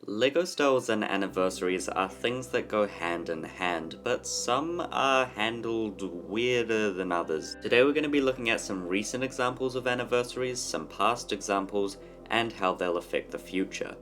Lego Stars and anniversaries are things that go hand in hand, but some are handled weirder than others. Today we're going to be looking at some recent examples of anniversaries, some past examples, and how they'll affect the future.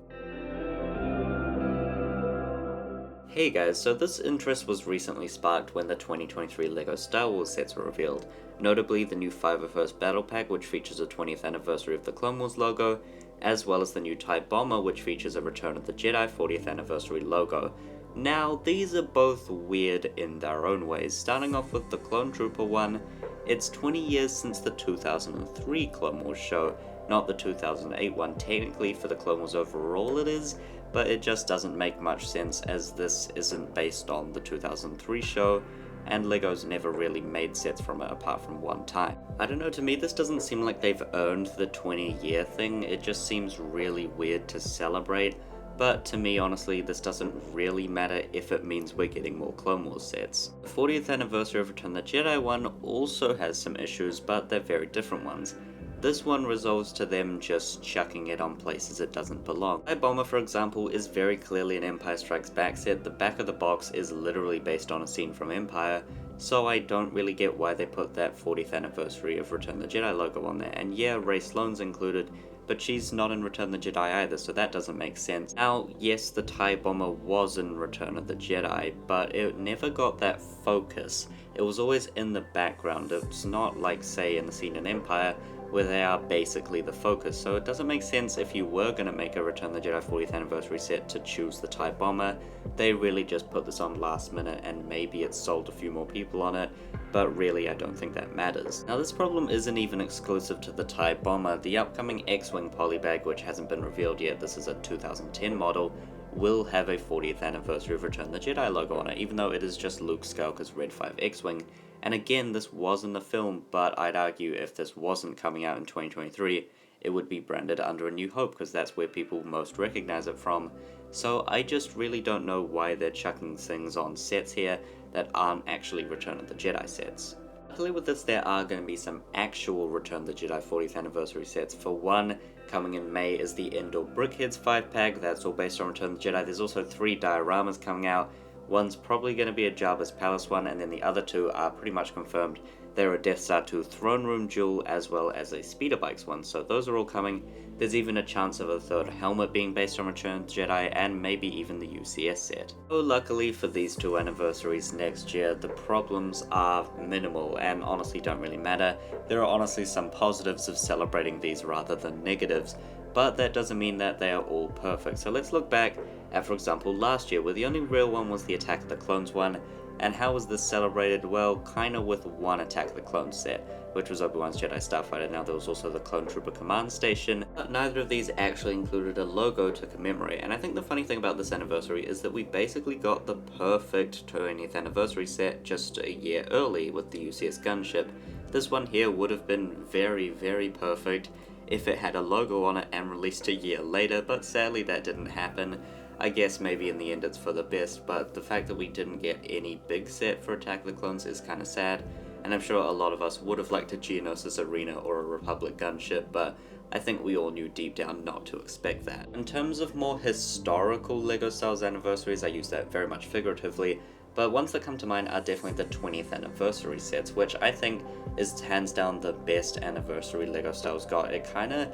Hey guys, so this interest was recently sparked when the 2023 LEGO Star Wars sets were revealed, notably the new 501st Battle Pack which features a 20th anniversary of the Clone Wars logo, as well as the new TIE Bomber which features a Return of the Jedi 40th anniversary logo. Now, these are both weird in their own ways. Starting off with the Clone Trooper one, it's 20 years since the 2003 Clone Wars show, not the 2008 one. Technically for the Clone Wars overall it is, but it just doesn't make much sense as this isn't based on the 2003 show, and LEGO's never really made sets from it apart from one time. I don't know, to me this doesn't seem like they've earned the 20-year thing, it just seems really weird to celebrate, but to me honestly this doesn't really matter if it means we're getting more Clone Wars sets. The 40th anniversary of Return of the Jedi one also has some issues, but they're very different ones. This one resolves to them just chucking it on places it doesn't belong. TIE Bomber, for example, is very clearly an Empire Strikes Back set. The back of the box is literally based on a scene from Empire, so I don't really get why they put that 40th anniversary of Return of the Jedi logo on there. And yeah, Rey Sloane's included, but she's not in Return of the Jedi either, so that doesn't make sense. Now, yes, the TIE Bomber was in Return of the Jedi, but it never got that focus. It was always in the background. It's not like, say, in the scene in Empire, where they are basically the focus, so it doesn't make sense if you were going to make a Return of the Jedi 40th anniversary set to choose the TIE Bomber. They really just put this on last minute and maybe it sold a few more people on it, but really I don't think that matters. Now this problem isn't even exclusive to the TIE Bomber. The upcoming X-Wing polybag, which hasn't been revealed yet, this is a 2010 model, will have a 40th anniversary of Return of the Jedi logo on it, even though it is just Luke Skywalker's Red 5 X-Wing. And again, this was in the film, but I'd argue if this wasn't coming out in 2023, it would be branded under A New Hope, because that's where people most recognize it from. So I just really don't know why they're chucking things on sets here that aren't actually Return of the Jedi sets. Luckily with this, there are going to be some actual Return of the Jedi 40th anniversary sets. For one, coming in May is the Endor Brickheads 5-pack, that's all based on Return of the Jedi. There's also 3 dioramas coming out. One's probably going to be a Jabba's Palace one, and then the other 2 are pretty much confirmed. They're a Death Star 2 throne room duel, as well as a Speeder Bikes one, so those are all coming. There's even a chance of a third helmet being based on Return of the Jedi, and maybe even the UCS set. So luckily for these 2 anniversaries next year, the problems are minimal, and honestly don't really matter. There are honestly some positives of celebrating these rather than negatives, but that doesn't mean that they are all perfect. So let's look back at, for example, last year, where the only real one was the Attack of the Clones one. And how was this celebrated? Well, kinda with one Attack of the Clones set, which was Obi-Wan's Jedi Starfighter. Now there was also the Clone Trooper Command Station, but neither of these actually included a logo to commemorate. And I think the funny thing about this anniversary is that we basically got the perfect 20th anniversary set just a year early with the UCS gunship. This one here would have been very, very perfect if it had a logo on it and released a year later, but sadly that didn't happen. I guess maybe in the end it's for the best, but the fact that we didn't get any big set for Attack of the Clones is kinda sad, and I'm sure a lot of us would have liked a Geonosis Arena or a Republic gunship, but I think we all knew deep down not to expect that. In terms of more historical LEGO Star Wars anniversaries, I use that very much figuratively, but ones that come to mind are definitely the 20th anniversary sets, which I think is hands down the best anniversary LEGO Star Wars got. It kinda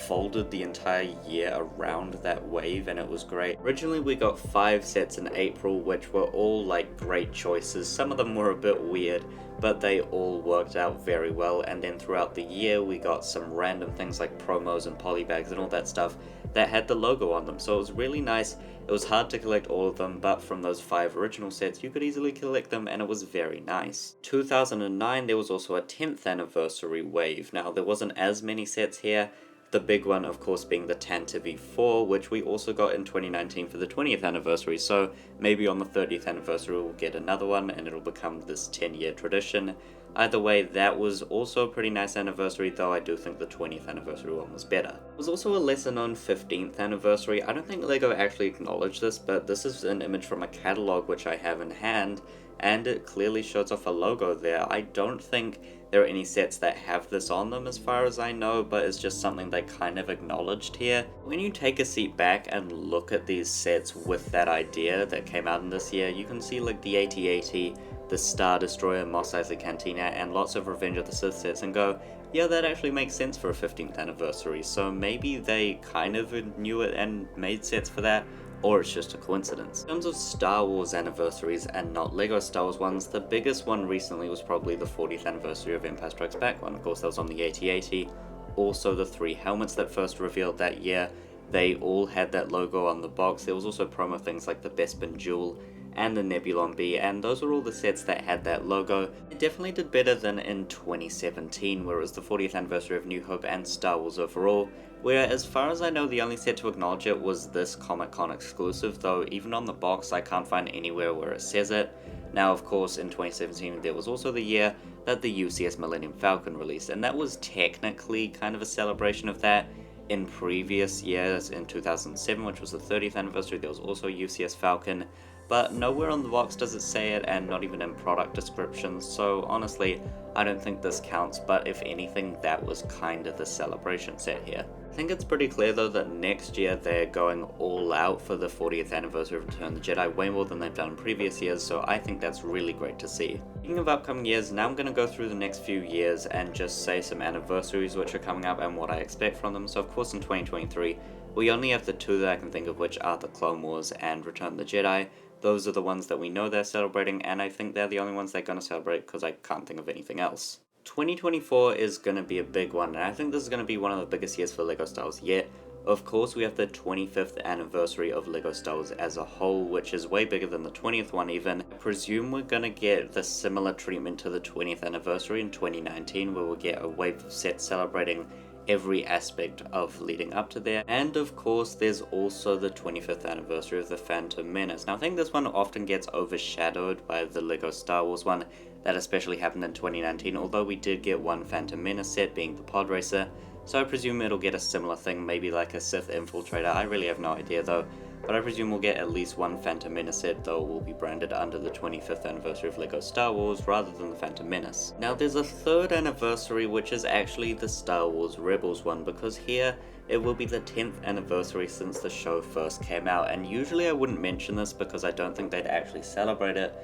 folded the entire year around that wave and it was great. Originally we got 5 sets in April, which were all like great choices. Some of them were a bit weird, but they all worked out very well, and then throughout the year we got some random things like promos and polybags and all that stuff that had the logo on them, so it was really nice. It was hard to collect all of them, but from those 5 original sets you could easily collect them and it was very nice. 2009 there was also a 10th anniversary wave. Now there wasn't as many sets here, the big one of course being the Tantive 4, which we also got in 2019 for the 20th anniversary, so maybe on the 30th anniversary we'll get another one and it'll become this 10-year tradition. Either way, that was also a pretty nice anniversary, though I do think the 20th anniversary one was better. There was also a lesser known 15th anniversary. I don't think LEGO actually acknowledged this, but this is an image from a catalogue which I have in hand, and it clearly shows off a logo there. I don't think there are any sets that have this on them as far as I know, but it's just something they kind of acknowledged here. When you take a seat back and look at these sets with that idea that came out in this year, you can see like the AT-AT, the Star Destroyer, Mos Eisley Cantina, and lots of Revenge of the Sith sets and go, yeah, that actually makes sense for a 15th anniversary, so maybe they kind of knew it and made sets for that, or it's just a coincidence. In terms of Star Wars anniversaries and not LEGO Star Wars ones, the biggest one recently was probably the 40th anniversary of Empire Strikes Back one. Of course, that was on the AT-AT. Also, the 3 helmets that first revealed that year, they all had that logo on the box. There was also promo things like the Bespin Jewel and the Nebulon B, and those were all the sets that had that logo. It definitely did better than in 2017, where it was the 40th anniversary of New Hope and Star Wars overall, where as far as I know the only set to acknowledge it was this Comic-Con exclusive, though even on the box I can't find anywhere where it says it. Now of course in 2017 there was also the year that the UCS Millennium Falcon released, and that was technically kind of a celebration of that. In previous years, in 2007, which was the 30th anniversary, there was also UCS Falcon, but nowhere on the box does it say it, and not even in product descriptions, so honestly, I don't think this counts, but if anything, that was kind of the celebration set here. I think it's pretty clear though that next year they're going all out for the 40th anniversary of Return of the Jedi, way more than they've done in previous years, so I think that's really great to see. Speaking of upcoming years, now I'm going to go through the next few years and just say some anniversaries which are coming up and what I expect from them. So of course in 2023, we only have the 2 that I can think of, which are the Clone Wars and Return of the Jedi. Those are the ones that we know they're celebrating, and I think they're the only ones they're going to celebrate because I can't think of anything else. 2024 is going to be a big one, and I think this is going to be one of the biggest years for LEGO Star Wars yet. Of course, we have the 25th anniversary of LEGO Star Wars as a whole, which is way bigger than the 20th one even. I presume we're going to get the similar treatment to the 20th anniversary in 2019, where we'll get a wave of sets celebrating every aspect of leading up to there. And of course, there's also the 25th anniversary of the Phantom Menace. Now, I think this one often gets overshadowed by the LEGO Star Wars one that especially happened in 2019, although we did get one Phantom Menace set, being the Pod Racer, so I presume it'll get a similar thing, maybe like a Sith Infiltrator. I really have no idea though, but I presume we'll get at least one Phantom Menace set, though it will be branded under the 25th anniversary of LEGO Star Wars rather than the Phantom Menace. Now there's a 3rd anniversary, which is actually the Star Wars Rebels one, because here it will be the 10th anniversary since the show first came out, and usually I wouldn't mention this because I don't think they'd actually celebrate it,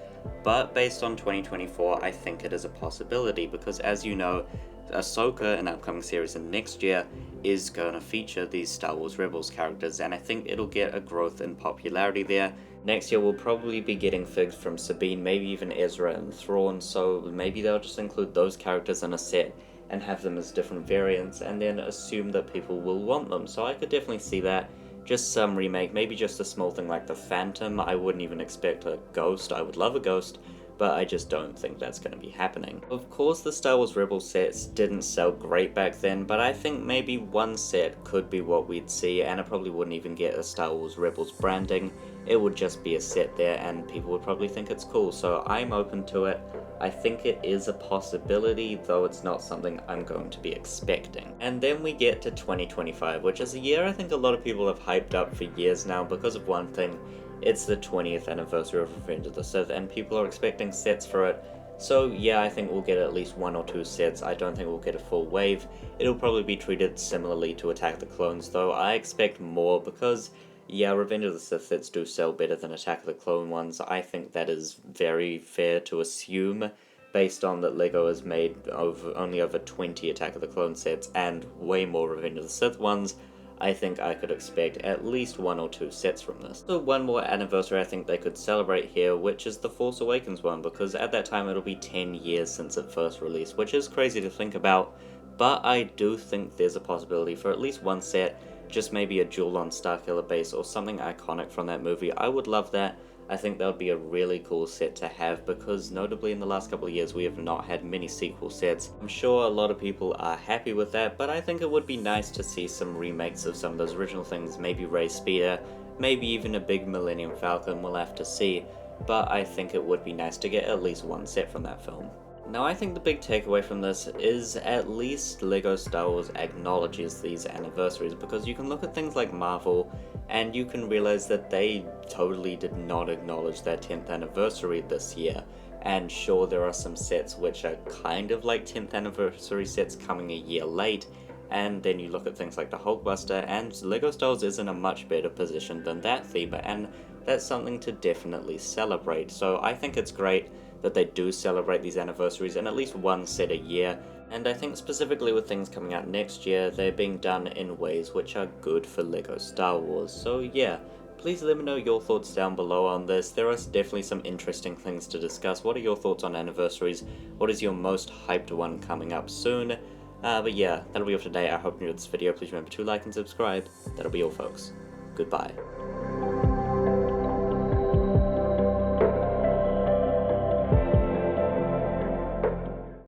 but based on 2024 I think it is a possibility, because as you know, Ahsoka, an upcoming series in next year, is going to feature these Star Wars Rebels characters, and I think it'll get a growth in popularity there. Next year we'll probably be getting figs from Sabine, maybe even Ezra and Thrawn, so maybe they'll just include those characters in a set and have them as different variants, and then assume that people will want them, so I could definitely see that. Just some remake, maybe just a small thing like the Phantom. I wouldn't even expect a Ghost. I would love a Ghost, but I just don't think that's going to be happening. Of course, the Star Wars Rebels sets didn't sell great back then, but I think maybe one set could be what we'd see, and it probably wouldn't even get a Star Wars Rebels branding. It would just be a set there, and people would probably think it's cool, so I'm open to it. I think it is a possibility, though it's not something I'm going to be expecting. And then we get to 2025, which is a year I think a lot of people have hyped up for years now because of one thing. It's the 20th anniversary of Revenge of the Sith, and people are expecting sets for it. So yeah, I think we'll get at least 1 or 2 sets. I don't think we'll get a full wave. It'll probably be treated similarly to Attack of the Clones, though I expect more because, yeah, Revenge of the Sith sets do sell better than Attack of the Clone ones. I think that is very fair to assume, based on that LEGO has made only over 20 Attack of the Clone sets and way more Revenge of the Sith ones. I think I could expect at least 1 or 2 sets from this. So one more anniversary I think they could celebrate here, which is the Force Awakens one, because at that time it'll be 10 years since it first released, which is crazy to think about, but I do think there's a possibility for at least one set, just maybe a jewel on Starkiller base or something iconic from that movie. I would love that. I think that would be a really cool set to have, because notably in the last couple of years we have not had many sequel sets. I'm sure a lot of people are happy with that, but I think it would be nice to see some remakes of some of those original things, maybe Rey Speeder, maybe even a big Millennium Falcon, we'll have to see, but I think it would be nice to get at least one set from that film. Now I think the big takeaway from this is at least LEGO Star Wars acknowledges these anniversaries, because you can look at things like Marvel and you can realize that they totally did not acknowledge their 10th anniversary this year. And sure, there are some sets which are kind of like 10th anniversary sets coming a year late, and then you look at things like the Hulkbuster, and LEGO Star Wars is in a much better position than that theme, and that's something to definitely celebrate. So I think it's great that they do celebrate these anniversaries in at least one set a year, and I think specifically with things coming out next year, they're being done in ways which are good for LEGO Star Wars. So yeah, please let me know your thoughts down below on this. There are definitely some interesting things to discuss. What are your thoughts on anniversaries? What is your most hyped one coming up soon? But yeah, that'll be all for today. I hope you enjoyed this video. Please remember to like and subscribe. That'll be all, folks. Goodbye.